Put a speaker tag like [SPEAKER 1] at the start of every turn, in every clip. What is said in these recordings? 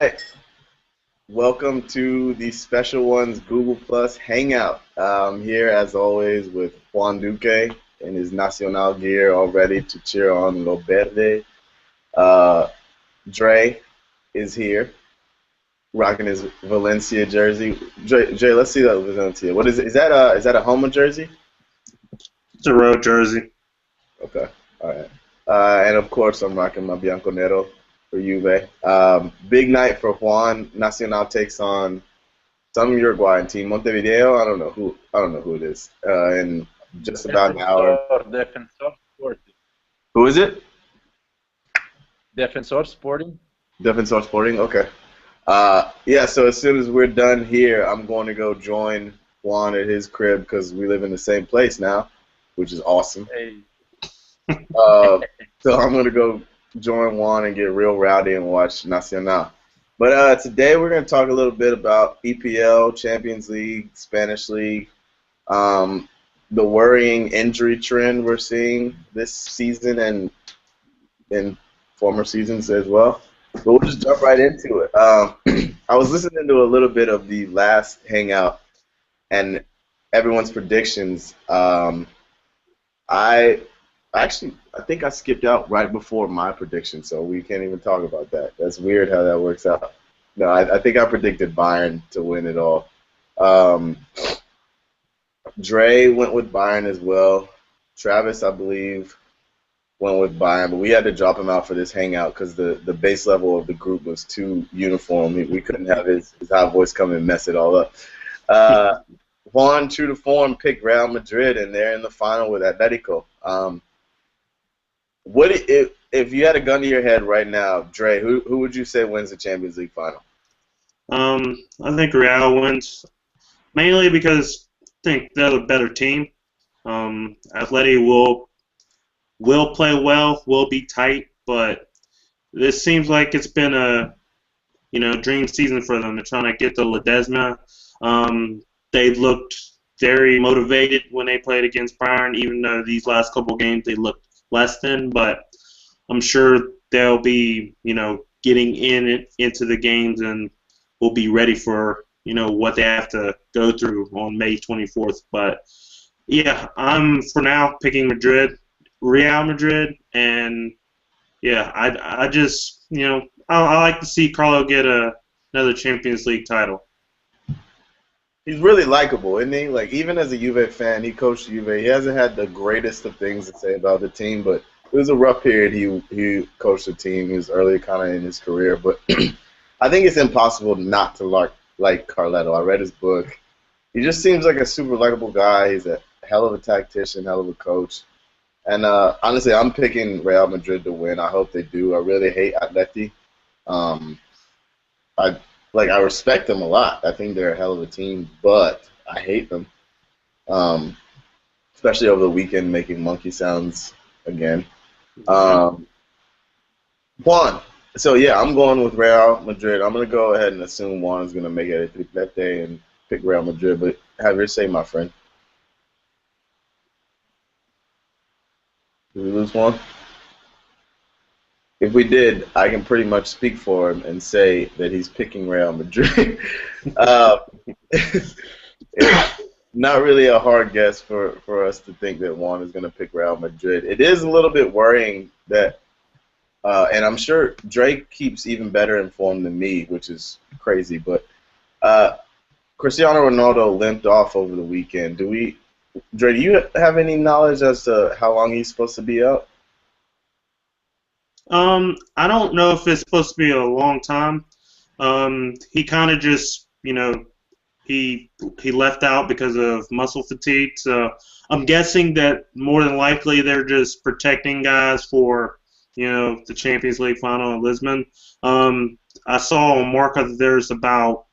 [SPEAKER 1] right. Welcome to the Special Ones Google Plus Hangout. Here, as always, with Juan Duque in his Nacional gear, all ready to cheer on Lo Verde. Uh, Dre is here, rocking his Valencia jersey. Dre, let's see that Valencia. What is it? Is that a Homa jersey?
[SPEAKER 2] It's a road jersey.
[SPEAKER 1] Okay, all right. And of course, I'm rocking my Bianconero for Juve. Big night for Juan. Nacional takes on some Uruguayan team, Montevideo. I don't know who it is. In just about an hour.
[SPEAKER 3] Defensor Sporting.
[SPEAKER 1] Who is it?
[SPEAKER 3] Defensor Sporting.
[SPEAKER 1] Defensor Sporting. Okay. Yeah. So as soon as we're done here, I'm going to go join Juan at his crib because we live in the same place now, which is awesome.
[SPEAKER 3] Hey.
[SPEAKER 1] Uh, so I'm going to go join Juan and get real rowdy and watch Nacional. But today we're going to talk a little bit about EPL, Champions League, Spanish League, the worrying injury trend we're seeing this season and in former seasons as well. But we'll just jump right into it. I was listening to a little bit of the last Hangout and everyone's predictions. I I think I skipped out right before my prediction, so we can't even talk about that. That's weird how that works out. No, I think I predicted Bayern to win it all. Um, Dre went with Bayern as well. Travis, I believe, went with Bayern, but we had to drop him out for this hangout because the base level of the group was too uniform. We couldn't have his high voice come and mess it all up. Uh, Juan, true to form, picked Real Madrid, and they're in the final with Atletico. What if you had a gun to your head right now, Dre? Who would you say wins the Champions League final?
[SPEAKER 2] I think Real wins mainly because I think they're the better team. Atleti will play well, will be tight, but this seems like it's been a dream season for them. They're trying to get to Ledesma. They looked very motivated when they played against Bayern, even though these last couple games they looked less than. But I'm sure they'll be getting into the games and will be ready for what they have to go through on May 24th. But yeah, I'm for now picking Real Madrid, and yeah, I just I like to see Carlo get another Champions League title.
[SPEAKER 1] He's really likable, isn't he? Like even as a Juve fan, he coached Juve. He hasn't had the greatest of things to say about the team, but it was a rough period. He coached the team. He was early kind of in his career, but I think it's impossible not to like Carletto. I read his book. He just seems like a super likable guy. He's a hell of a tactician, hell of a coach. And honestly, I'm picking Real Madrid to win. I hope they do. I really hate Atleti. Um, I respect them a lot. I think they're a hell of a team, but I hate them. Um, Especially over the weekend, making monkey sounds again. Um, Juan. So yeah, I'm going with Real Madrid. I'm gonna go ahead and assume Juan is gonna make it a triplete and pick Real Madrid. But have your say, my friend. Did we lose Juan? If we did, I can pretty much speak for him and say that he's picking Real Madrid. uh, it's not really a hard guess for us to think that Juan is going to pick Real Madrid. It is a little bit worrying that, and I'm sure Drake keeps even better informed than me, which is crazy, but uh, Cristiano Ronaldo limped off over the weekend. Dre, do you have any knowledge as to how long he's supposed to be out?
[SPEAKER 2] I don't know if it's supposed to be a long time. He kind of just, he left out because of muscle fatigue. So I'm guessing that more than likely they're just protecting guys for, the Champions League final in Lisbon. I saw on Marca that there's about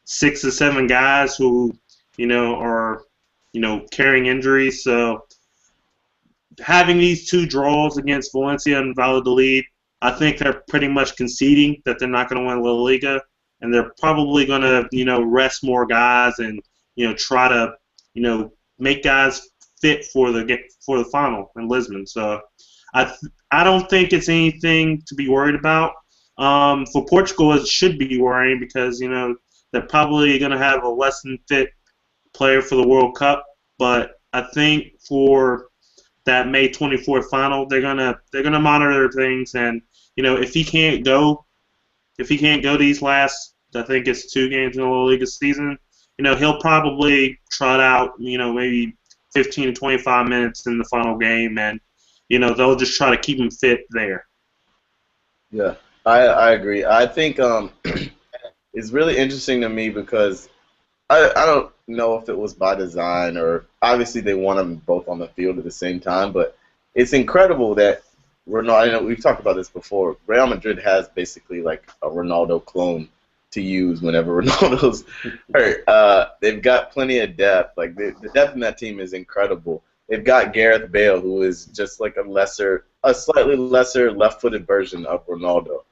[SPEAKER 2] 6 or 7 guys who, are, carrying injuries. So having these 2 draws against Valencia and Valladolid, I think they're pretty much conceding that they're not going to win La Liga, and they're probably going to, rest more guys and, try to, make guys fit for the final in Lisbon. So I don't think it's anything to be worried about. For Portugal, it should be worrying because they're probably going to have a less than fit player for the World Cup. But I think for that May 24th final, they're gonna monitor things, and if he can't go these last, I think it's 2 games in the La Liga season, he'll probably trot out, maybe 15 to 25 minutes in the final game, and they'll just try to keep him fit there.
[SPEAKER 1] Yeah, I agree. I think it's really interesting to me because I don't know if it was by design or obviously they want them both on the field at the same time, but it's incredible that Ronaldo. We've talked about this before. Real Madrid has basically like a Ronaldo clone to use whenever Ronaldo's hurt. They've got plenty of depth. Like the depth in that team is incredible. They've got Gareth Bale, who is just like a slightly lesser left-footed version of Ronaldo.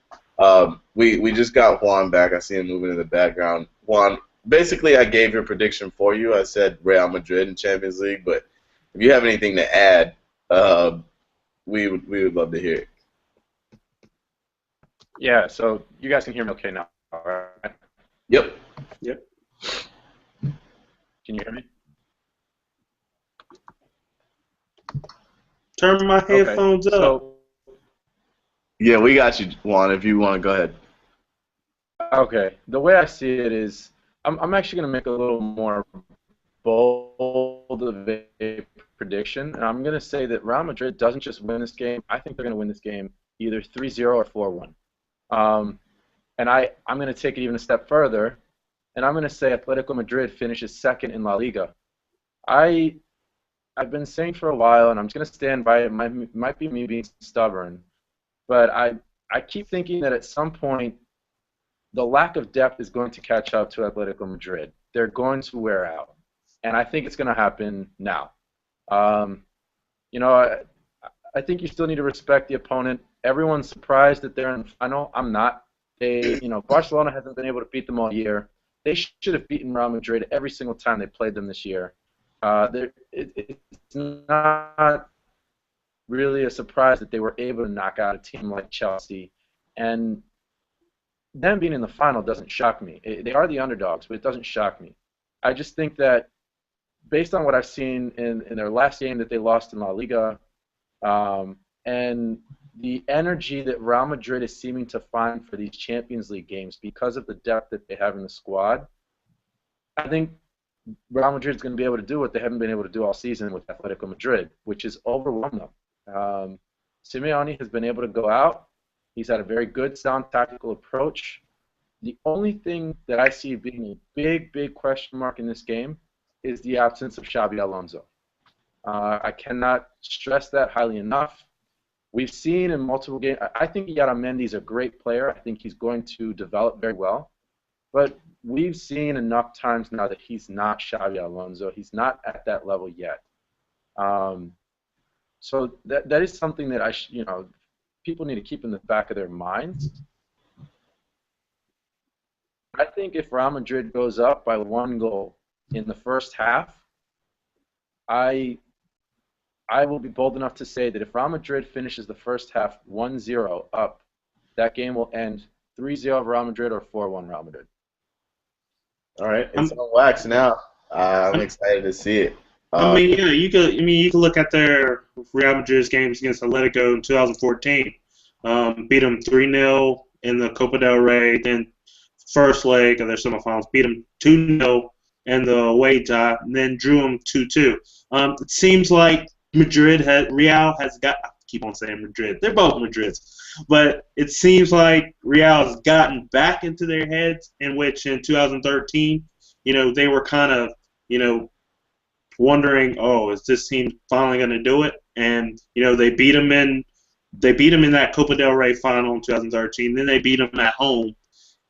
[SPEAKER 1] We just got Juan back. I see him moving in the background. Juan, basically, I gave your prediction for you. I said Real Madrid in Champions League, but if you have anything to add, we would love to hear it.
[SPEAKER 4] Yeah, so you guys can hear me okay now, right?
[SPEAKER 1] Yep.
[SPEAKER 4] Can you hear me?
[SPEAKER 2] Turn my headphones up.
[SPEAKER 4] So,
[SPEAKER 1] Yeah, we got you, Juan, if you want to go ahead.
[SPEAKER 4] okay, the way I see it is I'm actually going to make a little more bold of a prediction, and I'm going to say that Real Madrid doesn't just win this game. I think they're going to win this game either 3-0 or 4-1. And I'm going to take it even a step further, and I'm going to say Atletico Madrid finishes second in La Liga. I've been saying for a while, and I'm just going to stand by it. Might be me being stubborn, but I keep thinking that at some point the lack of depth is going to catch up to Atletico Madrid. They're going to wear out, and I think it's going to happen now. I think you still need to respect the opponent. Everyone's surprised that they're in the final. I'm not. Barcelona hasn't been able to beat them all year. They should have beaten Real Madrid every single time they played them this year. It's not really a surprise that they were able to knock out a team like Chelsea, and them being in the final doesn't shock me. They are the underdogs, but it doesn't shock me. I just think that based on what I've seen in their last game that they lost in La Liga, and the energy that Real Madrid is seeming to find for these Champions League games because of the depth that they have in the squad, I think Real Madrid is going to be able to do what they haven't been able to do all season with Atletico Madrid, which is overwhelm them. Simeone has been able to go out. He's had a very good, sound tactical approach. The only thing that I see being a big, big question mark in this game is the absence of Xabi Alonso. I cannot stress that highly enough. We've seen in multiple games. I think Yaramendi is a great player. I think he's going to develop very well. But we've seen enough times now that he's not Xabi Alonso. He's not at that level yet. So that is something that people need to keep in the back of their minds. I think if Real Madrid goes up by 1 goal in the first half, I will be bold enough to say that if Real Madrid finishes the first half 1-0 up, that game will end 3-0 Real Madrid or 4-1 Real Madrid.
[SPEAKER 1] All right, it's on wax now. I'm excited to see it.
[SPEAKER 2] You could look at their Real Madrid's games against Atletico in 2014. Beat them 3-0 in the Copa del Rey. Then first leg of their semifinals, beat them 2-0 in the away tie, and then drew them 2-2. It seems like Real has got. I keep on saying Madrid. They're both Madrids, but it seems like Real has gotten back into their heads. In which in 2013, they were kind of, wondering, oh, is this team finally going to do it? And they beat them in that Copa del Rey final in 2013. Then they beat them at home,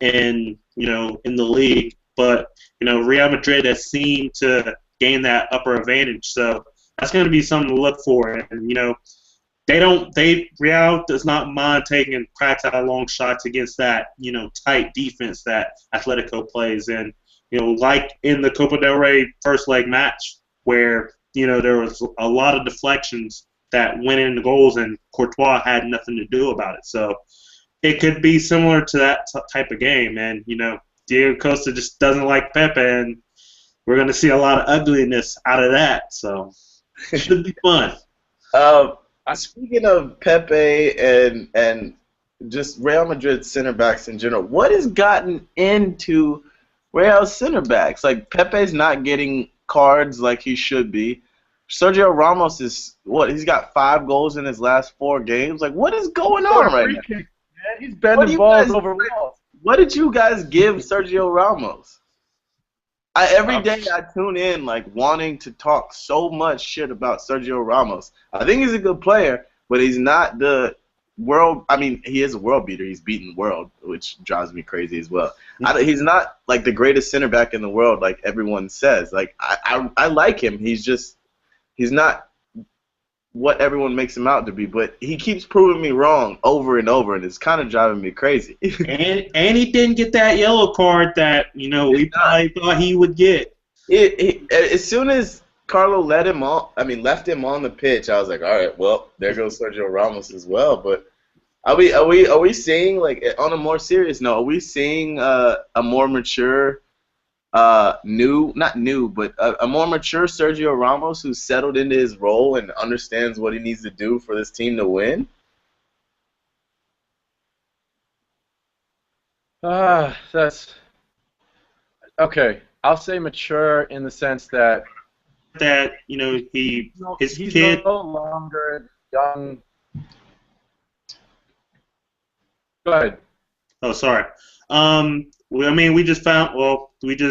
[SPEAKER 2] and in the league. But Real Madrid has seemed to gain that upper advantage. So that's going to be something to look for. And Real does not mind taking cracks out of long shots against that tight defense that Atletico plays. And like in the Copa del Rey first leg match, where there was a lot of deflections that went into goals, and Courtois had nothing to do about it. So it could be similar to that type of game, and Diego Costa just doesn't like Pepe, and we're going to see a lot of ugliness out of that. So it should be fun.
[SPEAKER 1] Speaking of Pepe and just Real Madrid center backs in general, what has gotten into Real center backs? Like Pepe's not getting cards like he should be. Sergio Ramos is what? He's got 5 goals in his last 4 games. Like what is going on right now?
[SPEAKER 4] Man. He's bending balls over walls.
[SPEAKER 1] What did you guys give Sergio Ramos? Every day I tune in like wanting to talk so much shit about Sergio Ramos. I think he's a good player, but he's not the world. I mean, he is a world beater. He's beaten the world, which drives me crazy as well. He's not like the greatest center back in the world, like everyone says. Like I like him. He's not what everyone makes him out to be, but he keeps proving me wrong over and over, and it's kind of driving me crazy.
[SPEAKER 2] and he didn't get that yellow card that we probably thought he would get.
[SPEAKER 1] As soon as Carlo left him on the pitch, I was like, all right, well, there goes Sergio Ramos as well. But are we seeing, like, on a more serious note, are we seeing a more mature? Not new, but a more mature Sergio Ramos who's settled into his role and understands what he needs to do for this team to win?
[SPEAKER 4] That's okay. I'll say mature in the sense that
[SPEAKER 2] he's
[SPEAKER 4] kid no longer young. Go ahead.
[SPEAKER 2] Oh, sorry. We just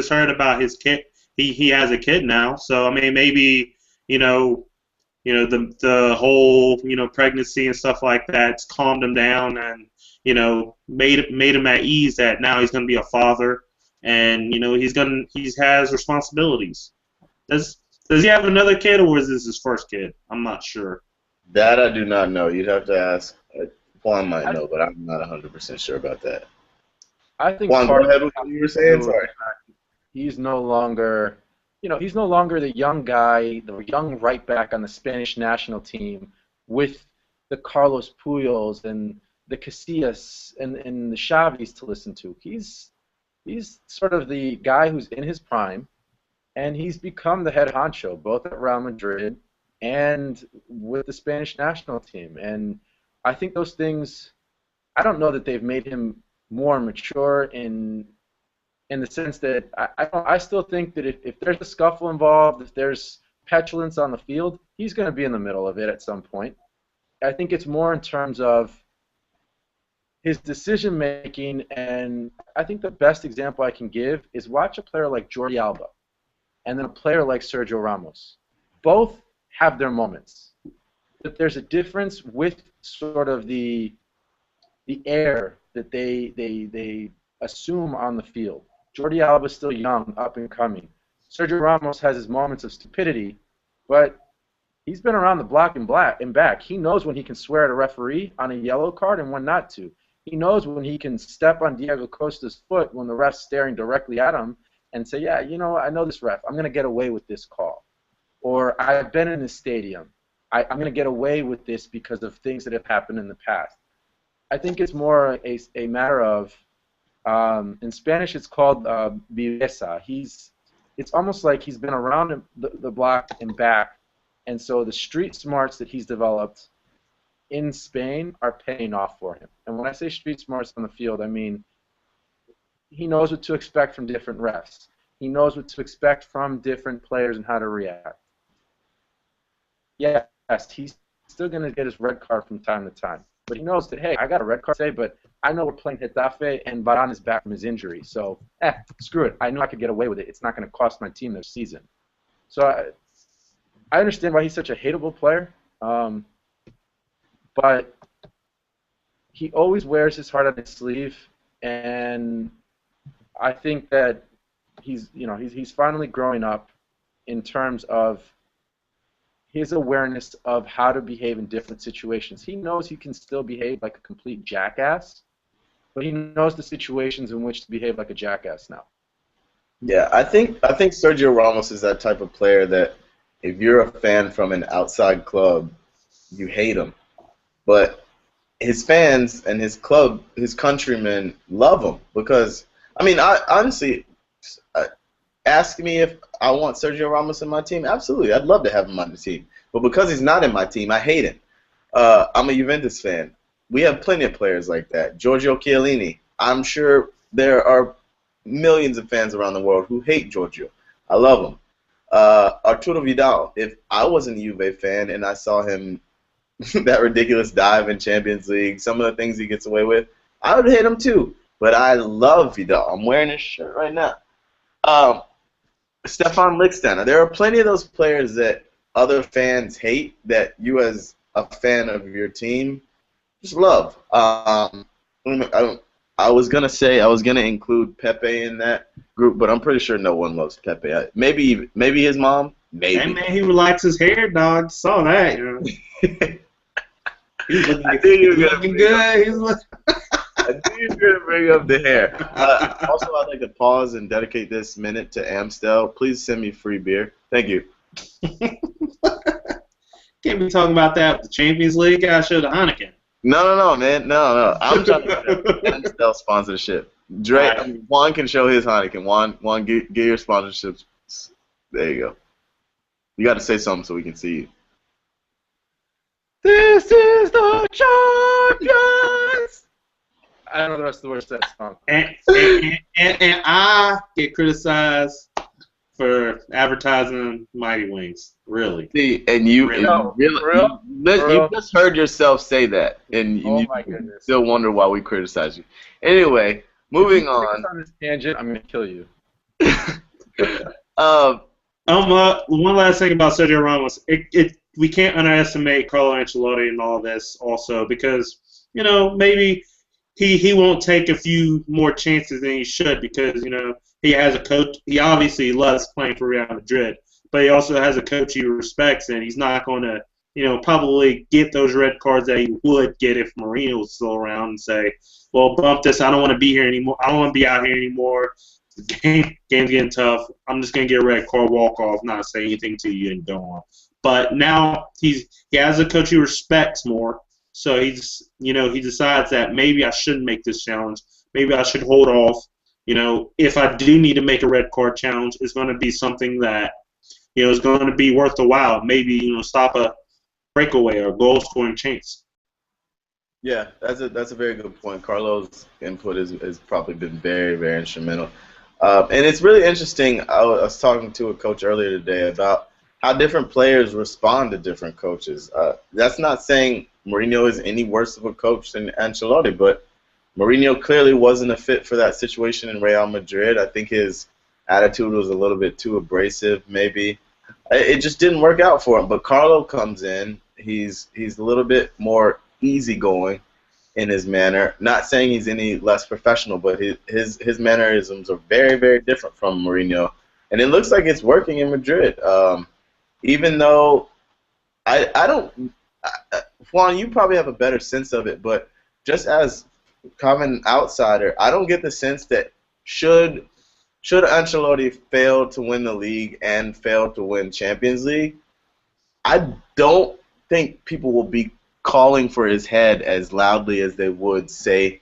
[SPEAKER 2] heard about his kid. He has a kid now, so I mean, maybe the whole pregnancy and stuff like that's calmed him down and made him at ease that now he's going to be a father and he has responsibilities. Does he have another kid or is this his first kid? I'm not sure.
[SPEAKER 1] That I do not know. You'd have to ask. Juan might know, but I'm not 100% sure about that.
[SPEAKER 4] I think
[SPEAKER 1] Juan, go ahead with what you were saying. Sorry.
[SPEAKER 4] He's no longer, he's no longer the young guy, the young right back on the Spanish national team with the Carlos Puyols and the Casillas and the Xavis to listen to. He's sort of the guy who's in his prime, and he's become the head honcho both at Real Madrid and with the Spanish national team. And I think those things, I don't know that they've made him more mature in the sense that I still think that if there's a scuffle involved, if there's petulance on the field, he's going to be in the middle of it at some point. I think it's more in terms of his decision making, and I think the best example I can give is watch a player like Jordi Alba and then a player like Sergio Ramos. Both have their moments, but there's a difference with sort of the air that they assume on the field. Jordi Alba is still young, up and coming. Sergio Ramos has his moments of stupidity, but he's been around the block and back. He knows when he can swear at a referee on a yellow card and when not to. He knows when he can step on Diego Costa's foot when the ref's staring directly at him and say, yeah, I know this ref. I'm going to get away with this call. Or I've been in this stadium. I'm going to get away with this because of things that have happened in the past. I think it's more a matter of, in Spanish it's called viveza. It's almost like he's been around the block and back, and so the street smarts that he's developed in Spain are paying off for him. And when I say street smarts on the field, I mean he knows what to expect from different refs. He knows what to expect from different players and how to react. Yes, he's still going to get his red card from time to time. But he knows that, hey, I got a red card today, but I know we're playing Getafe and Varane is back from his injury. So, screw it. I know I could get away with it. It's not going to cost my team their season. So I understand why he's such a hateable player. But he always wears his heart on his sleeve, and I think that he's finally growing up in terms of his awareness of how to behave in different situations. He knows he can still behave like a complete jackass, but he knows the situations in which to behave like a jackass now.
[SPEAKER 1] Yeah, I think Sergio Ramos is that type of player that if you're a fan from an outside club, you hate him. But his fans and his club, his countrymen love him because I mean, I honestly ask me if I want Sergio Ramos in my team. Absolutely, I'd love to have him on the team. But because he's not in my team, I hate him. I'm a Juventus fan. We have plenty of players like that. Giorgio Chiellini. I'm sure there are millions of fans around the world who hate Giorgio. I love him. Arturo Vidal. If I wasn't a Juve fan and I saw him that ridiculous dive in Champions League, some of the things he gets away with, I would hate him too. But I love Vidal. I'm wearing his shirt right now. Um, Stefan Lichtsteiner. There are plenty of those players that other fans hate that you, as a fan of your team, just love. I was gonna include Pepe in that group, but I'm pretty sure no one loves Pepe. Maybe his mom. Maybe.
[SPEAKER 2] Hey man, he relaxed his hair, dog. Saw that. You know. He's looking,
[SPEAKER 1] I think
[SPEAKER 2] he's looking good. He's looking.
[SPEAKER 1] I think you're going to bring up the hair. Also, I'd like to pause and dedicate this minute to Amstel. Please send me free beer. Thank you.
[SPEAKER 2] Can't be talking about that with the Champions League. I should have Heineken.
[SPEAKER 1] No, man. No. I'm trying to get Amstel sponsorship. Dre, Juan can show his Heineken. Juan, get your sponsorships. There you go. You got to say something so we can see you.
[SPEAKER 4] This is the champions. I don't know the rest of the words to that song.
[SPEAKER 2] And I get criticized for advertising Mighty Wings. Really?
[SPEAKER 1] See, and you just heard yourself say that, and you
[SPEAKER 4] my goodness.
[SPEAKER 1] still wonder why we criticize you. Anyway, moving on.
[SPEAKER 4] On this tangent, I'm gonna kill you.
[SPEAKER 2] One last thing about Sergio Ramos. We can't underestimate Carlo Ancelotti and all this also because maybe he won't take a few more chances than he should because he has a coach. He obviously loves playing for Real Madrid, but he also has a coach he respects, and he's not going to probably get those red cards that he would get if Mourinho was still around and say, well, bump this. I don't want to be here anymore. I don't want to be out here anymore. The game's getting tough. I'm just going to get a red card, walk off, not say anything to you, and go on. But now he has a coach he respects more, so he decides that maybe I shouldn't make this challenge. Maybe I should hold off. If I do need to make a red card challenge, it's going to be something that is going to be worth the while. Maybe stop a breakaway or goal scoring chance.
[SPEAKER 1] Yeah, that's a very good point. Carlo's input has probably been very, very instrumental. And it's really interesting. I was talking to a coach earlier today about how different players respond to different coaches. That's not saying Mourinho is any worse of a coach than Ancelotti, but Mourinho clearly wasn't a fit for that situation in Real Madrid. I think his attitude was a little bit too abrasive, maybe. It just didn't work out for him. But Carlo comes in. He's a little bit more easygoing in his manner. Not saying he's any less professional, but his mannerisms are very, very different from Mourinho. And it looks like it's working in Madrid. Even though I don't, Juan, you probably have a better sense of it, but just as common outsider, I don't get the sense that should Ancelotti fail to win the league and fail to win Champions League, I don't think people will be calling for his head as loudly as they would say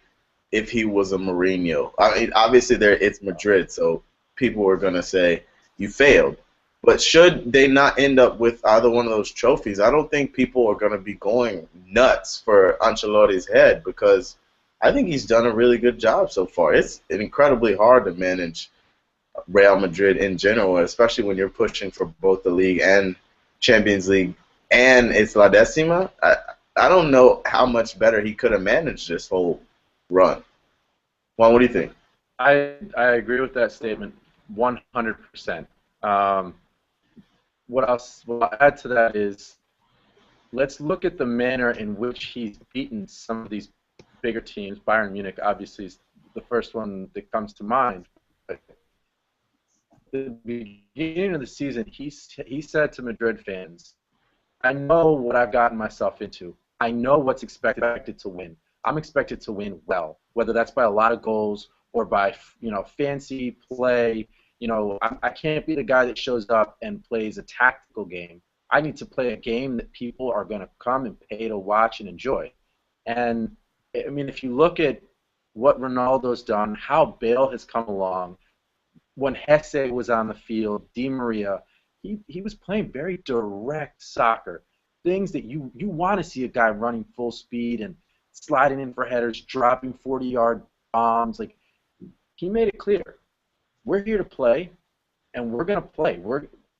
[SPEAKER 1] if he was a Mourinho. I mean, obviously it's Madrid, so people are going to say you failed. But should they not end up with either one of those trophies, I don't think people are going to be going nuts for Ancelotti's head because I think he's done a really good job so far. It's incredibly hard to manage Real Madrid in general, especially when you're pushing for both the league and Champions League, and it's La Decima. I don't know how much better he could have managed this whole run. Juan, what do you think?
[SPEAKER 4] I agree with that statement 100%. What I'll add to that is let's look at the manner in which he's beaten some of these bigger teams. Bayern Munich obviously is the first one that comes to mind. But at the beginning of the season, he said to Madrid fans, I know what I've gotten myself into. I know what's expected to win. I'm expected to win well, whether that's by a lot of goals or by fancy play. I can't be the guy that shows up and plays a tactical game. I need to play a game that people are going to come and pay to watch and enjoy. And, I mean, if you look at what Ronaldo's done, how Bale has come along, when Hesse was on the field, Di Maria, he was playing very direct soccer. Things that you want to see a guy running full speed and sliding in for headers, dropping 40-yard bombs. Like, he made it clear, we're here to play, and we're going to play.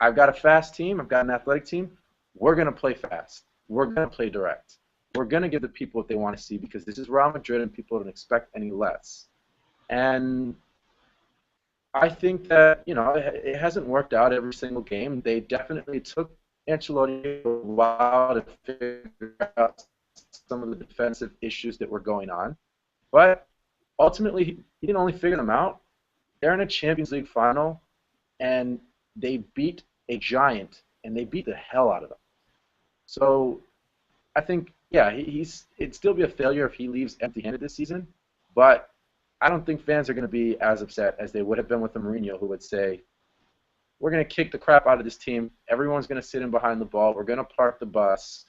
[SPEAKER 4] I've got a fast team. I've got an athletic team. We're going to play fast. We're going to play direct. We're going to give the people what they want to see because this is Real Madrid and people don't expect any less. And I think that, it hasn't worked out every single game. They definitely took Ancelotti a while to figure out some of the defensive issues that were going on. But ultimately, he didn't only figure them out. They're in a Champions League final, and they beat a giant, and they beat the hell out of them. So I think, yeah, it'd still be a failure if he leaves empty-handed this season, but I don't think fans are going to be as upset as they would have been with the Mourinho, who would say, we're going to kick the crap out of this team. Everyone's going to sit in behind the ball. We're going to park the bus.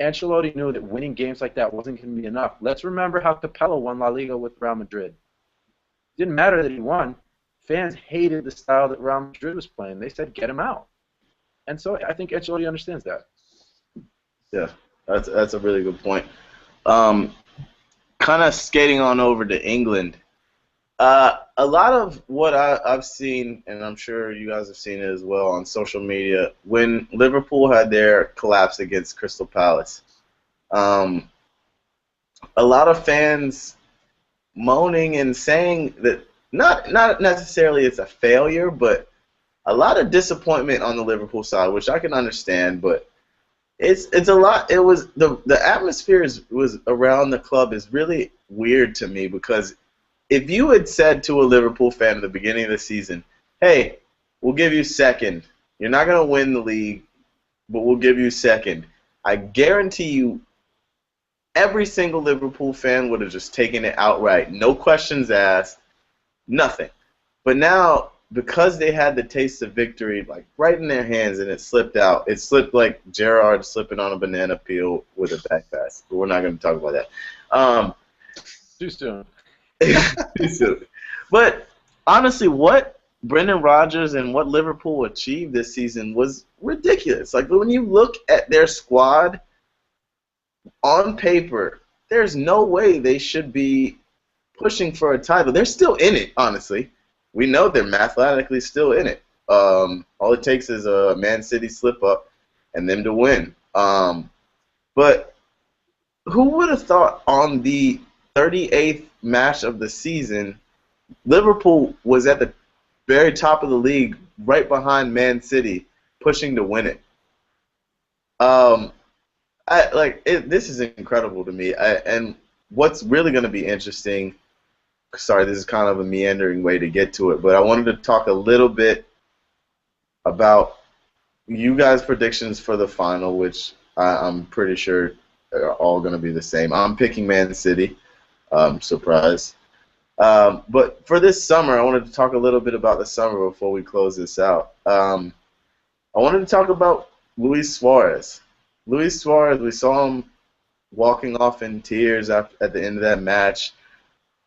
[SPEAKER 4] Ancelotti knew that winning games like that wasn't going to be enough. Let's remember how Capello won La Liga with Real Madrid. It didn't matter that he won. Fans hated the style that Real Madrid was playing. They said, get him out. And so I think Ancelotti understands that.
[SPEAKER 1] Yeah, that's a really good point. Kind of skating on over to England. A lot of what I've seen, and I'm sure you guys have seen it as well on social media, when Liverpool had their collapse against Crystal Palace, a lot of fans moaning and saying that not necessarily it's a failure, but a lot of disappointment on the Liverpool side, which I can understand, but it's a lot. It was the atmosphere was around the club is really weird to me because if you had said to a Liverpool fan at the beginning of the season, hey, we'll give you second. You're not going to win the league, but we'll give you second. I guarantee you every single Liverpool fan would have just taken it outright. No questions asked, nothing. But now, because they had the taste of victory like right in their hands and it slipped out, it slipped like Gerrard slipping on a banana peel with a back pass. But we're not going to talk about that.
[SPEAKER 4] Too soon.
[SPEAKER 1] But honestly, what Brendan Rodgers and what Liverpool achieved this season was ridiculous. Like when you look at their squad on paper, there's no way they should be pushing for a title. They're still in it, honestly. We know they're mathematically still in it. All it takes is a Man City slip up and them to win. But who would have thought on the 38th match of the season, Liverpool was at the very top of the league, right behind Man City, pushing to win it. This is incredible to me. And what's really going to be interesting, sorry, this is kind of a meandering way to get to it, but I wanted to talk a little bit about you guys' predictions for the final, which I'm pretty sure are all going to be the same. I'm picking Man City. Surprise. But for this summer, I wanted to talk a little bit about the summer before we close this out. I wanted to talk about Luis Suarez. Luis Suarez, we saw him walking off in tears at the end of that match.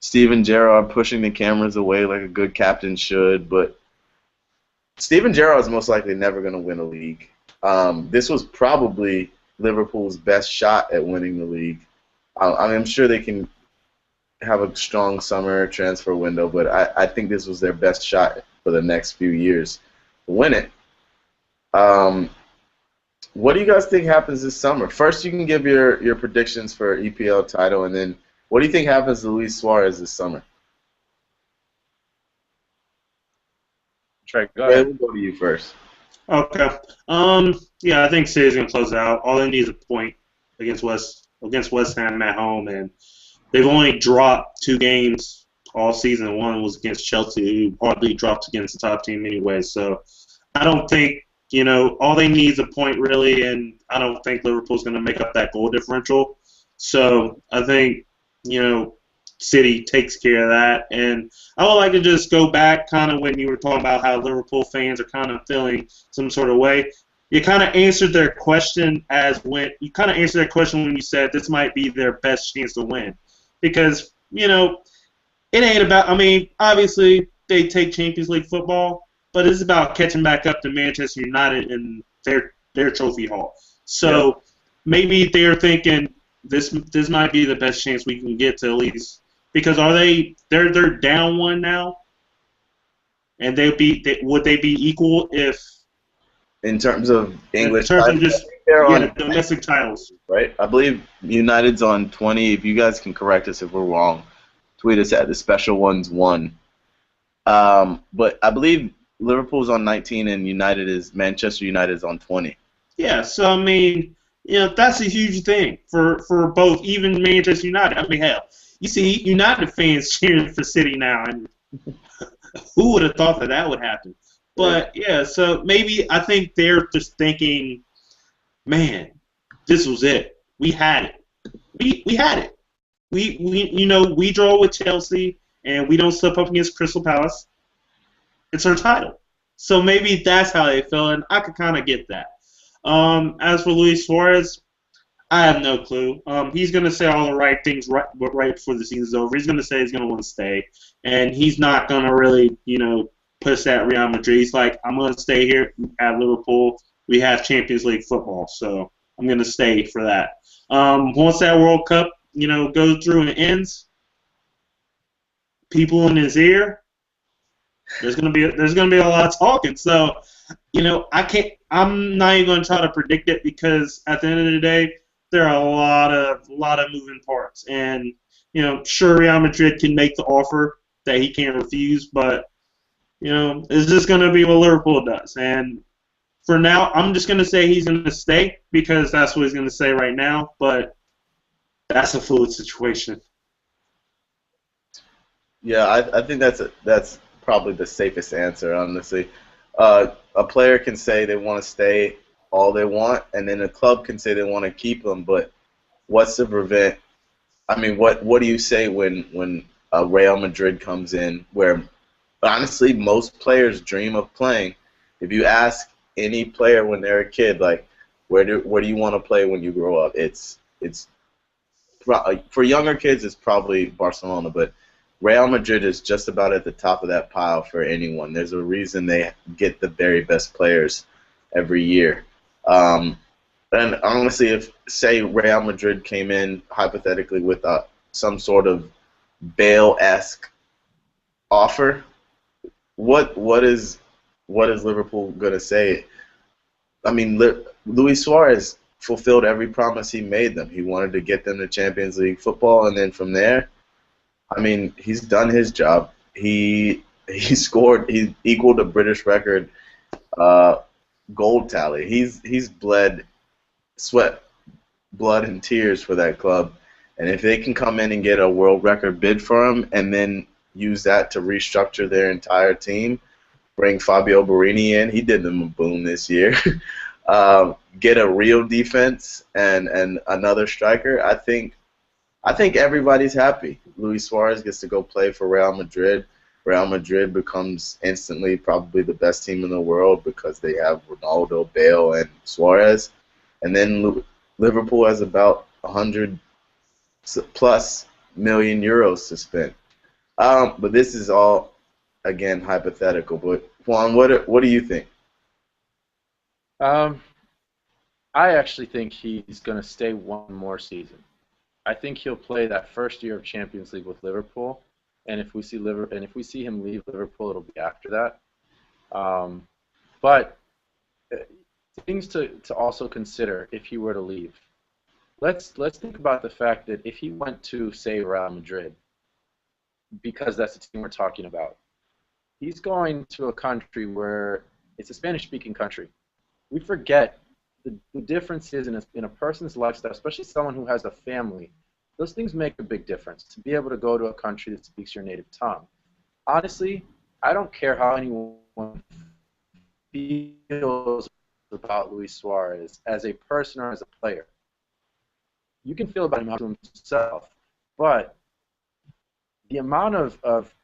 [SPEAKER 1] Steven Gerrard pushing the cameras away like a good captain should, but Steven Gerrard is most likely never going to win a league. This was probably Liverpool's best shot at winning the league. I'm sure they can have a strong summer transfer window, but I think this was their best shot for the next few years to win it. What do you guys think happens this summer? First, you can give your predictions for EPL title, and then what do you think happens to Luis Suarez this summer?
[SPEAKER 4] Trey, go ahead.
[SPEAKER 1] We'll go to you first.
[SPEAKER 2] Okay. Yeah, I think City's gonna close it out. All they need is a point against West Ham at home, and they've only dropped 2 games all season. One was against Chelsea, who hardly dropped against the top team anyway. So I don't think, all they need is a point really, and I don't think Liverpool's going to make up that goal differential. So I think, City takes care of that. And I would like to just go back kind of when you were talking about how Liverpool fans are kind of feeling some sort of way. you kind of answered their question when you said this might be their best chance to win, because it ain't about. I mean, obviously they take Champions League football, but it's about catching back up to Manchester United in their trophy haul. So maybe they're thinking this might be the best chance we can get to at least, because they're down one now, and would they be equal if
[SPEAKER 1] In terms of English,
[SPEAKER 2] in terms of just
[SPEAKER 1] they're on
[SPEAKER 2] domestic titles,
[SPEAKER 1] right? I believe United's on 20. If you guys can correct us if we're wrong, tweet us at the special ones 1. But I believe Liverpool's on 19 and Manchester United is on 20.
[SPEAKER 2] Yeah, so I mean, that's a huge thing for both, even Manchester United. I mean, hell, you see United fans cheering for City now, and who would have thought that would happen? But yeah, so maybe I think they're just thinking, man, this was it. We had it. We had it. We draw with Chelsea and we don't slip up against Crystal Palace. It's our title. So maybe that's how they feel, and I could kind of get that. As for Luis Suarez, I have no clue. He's going to say all the right things right before the season's over. He's going to say he's going to want to stay, and he's not going to really, push that Real Madrid. He's like, I'm going to stay here at Liverpool. We have Champions League football, so I'm going to stay for that. Once that World Cup, goes through and ends, people in his ear, there's going to be a lot of talking. So, I'm not even going to try to predict it, because at the end of the day, there are a lot of moving parts, and sure, Real Madrid can make the offer that he can't refuse, but it's just going to be what Liverpool does. And for now, I'm just going to say he's going to stay, because that's what he's going to say right now. But that's a fluid situation.
[SPEAKER 1] Yeah, I think that's probably the safest answer, honestly. A player can say they want to stay all they want, and then a club can say they want to keep them. But what's to prevent? I mean, what do you say when Real Madrid comes in, where honestly most players dream of playing? If you ask any player when they're a kid, like, where do you want to play when you grow up? It's for younger kids, it's probably Barcelona, but Real Madrid is just about at the top of that pile for anyone. There's a reason they get the very best players every year. And honestly, if, say, Real Madrid came in hypothetically with some sort of Bale-esque offer, what is Liverpool going to say? I mean, Luis Suarez fulfilled every promise he made them. He wanted to get them to Champions League football, and then from there, I mean, he's done his job. He scored. He equaled the British record goal tally. He's bled sweat, blood, and tears for that club. And if they can come in and get a world record bid for him, and then use that to restructure their entire team, bring Fabio Borini in. He did them a boom this year. Get a real defense and another striker. I think everybody's happy. Luis Suarez gets to go play for Real Madrid. Real Madrid becomes instantly probably the best team in the world because they have Ronaldo, Bale, and Suarez. And then Liverpool has about 100+ million euros to spend. But this is all, again, hypothetical. But Juan, what do you think?
[SPEAKER 4] I actually think he's going to stay one more season. I think he'll play that first year of Champions League with Liverpool, and if we see him leave Liverpool, it'll be after that. But things to also consider if he were to leave. Let's think about the fact that if he went to, say, Real Madrid, because that's the team we're talking about, he's going to a country where it's a Spanish-speaking country. We forget the difference is in a person's lifestyle, especially someone who has a family. Those things make a big difference. To be able to go to a country that speaks your native tongue. Honestly, I don't care how anyone feels about Luis Suarez as a person or as a player. You can feel about him to himself, but the amount of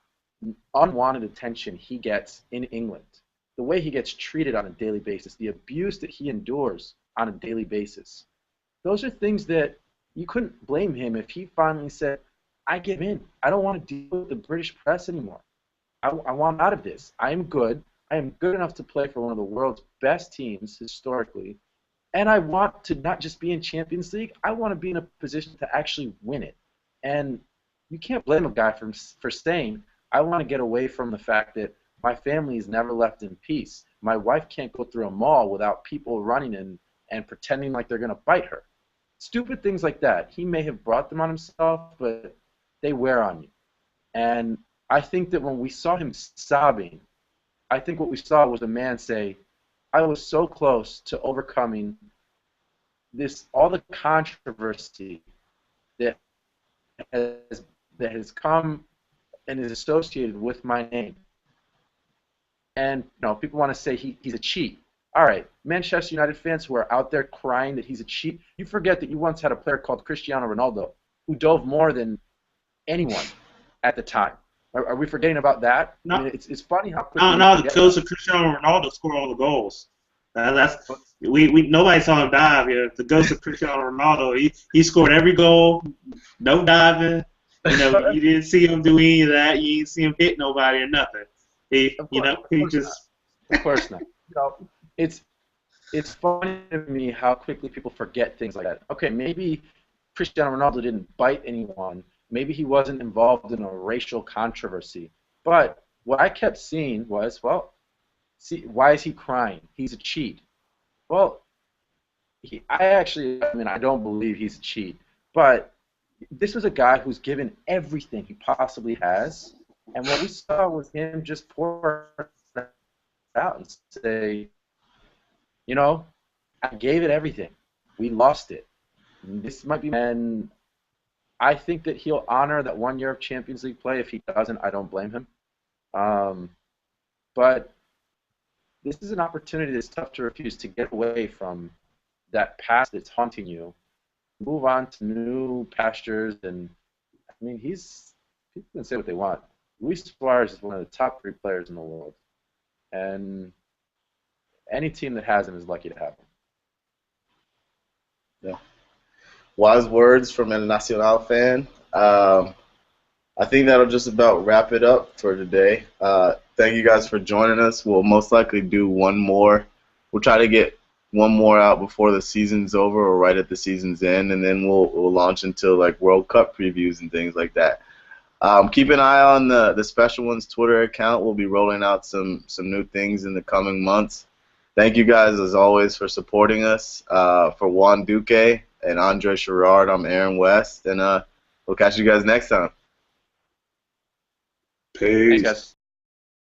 [SPEAKER 4] unwanted attention he gets in England the way he gets treated on a daily basis, the abuse that he endures on a daily basis, those are things that you couldn't blame him if he finally said, I give in. I don't want to deal with the British press anymore. I want out of this. I am good. I am good enough to play for one of the world's best teams historically, and I want to not just be in Champions League. I want to be in a position to actually win it. And you can't blame a guy for saying, I want to get away from the fact that my family is never left in peace. My wife can't go through a mall without people running in and pretending like they're going to bite her. Stupid things like that. He may have brought them on himself, but they wear on you. And I think that when we saw him sobbing, I think what we saw was a man say, I was so close to overcoming all the controversy that has come and is associated with my name. And people want to say he's a cheat. All right, Manchester United fans who are out there crying that he's a cheat, you forget that you once had a player called Cristiano Ronaldo who dove more than anyone at the time. Are we forgetting about that?
[SPEAKER 2] No.
[SPEAKER 4] I mean, it's funny how quickly.
[SPEAKER 2] No, the ghost of Cristiano Ronaldo scored all the goals. We nobody saw him dive here. The ghost of Cristiano Ronaldo, he scored every goal, no diving. You didn't see him do any of that. You didn't see him hit nobody or nothing.
[SPEAKER 4] Of course not. It's funny to me how quickly people forget things like that. Okay, maybe Cristiano Ronaldo didn't bite anyone. Maybe he wasn't involved in a racial controversy. But what I kept seeing was, why is he crying? He's a cheat. Well, I don't believe he's a cheat. But this was a guy who's given everything he possibly has. And what we saw was him just pour it out and say, I gave it everything. We lost it. This might be, and I think that he'll honor that 1 year of Champions League play. If he doesn't, I don't blame him. But this is an opportunity that's tough to refuse, to get away from that past that's haunting you, move on to new pastures, and people can say what they want. Luis Suarez is one of the top 3 players in the world, and any team that has him is lucky to have him.
[SPEAKER 1] Yeah. Wise words from a Nacional fan. I think that'll just about wrap it up for today. Thank you guys for joining us. We'll most likely do one more. We'll try to get one more out before the season's over or right at the season's end, and then we'll launch into like World Cup previews and things like that. Keep an eye on the Special Ones Twitter account. We'll be rolling out some new things in the coming months. Thank you guys, as always, for supporting us. For Juan Duque and Andre Sherrard, I'm Aaron West, and we'll catch you guys next time.
[SPEAKER 2] Peace.
[SPEAKER 4] Thanks, guys.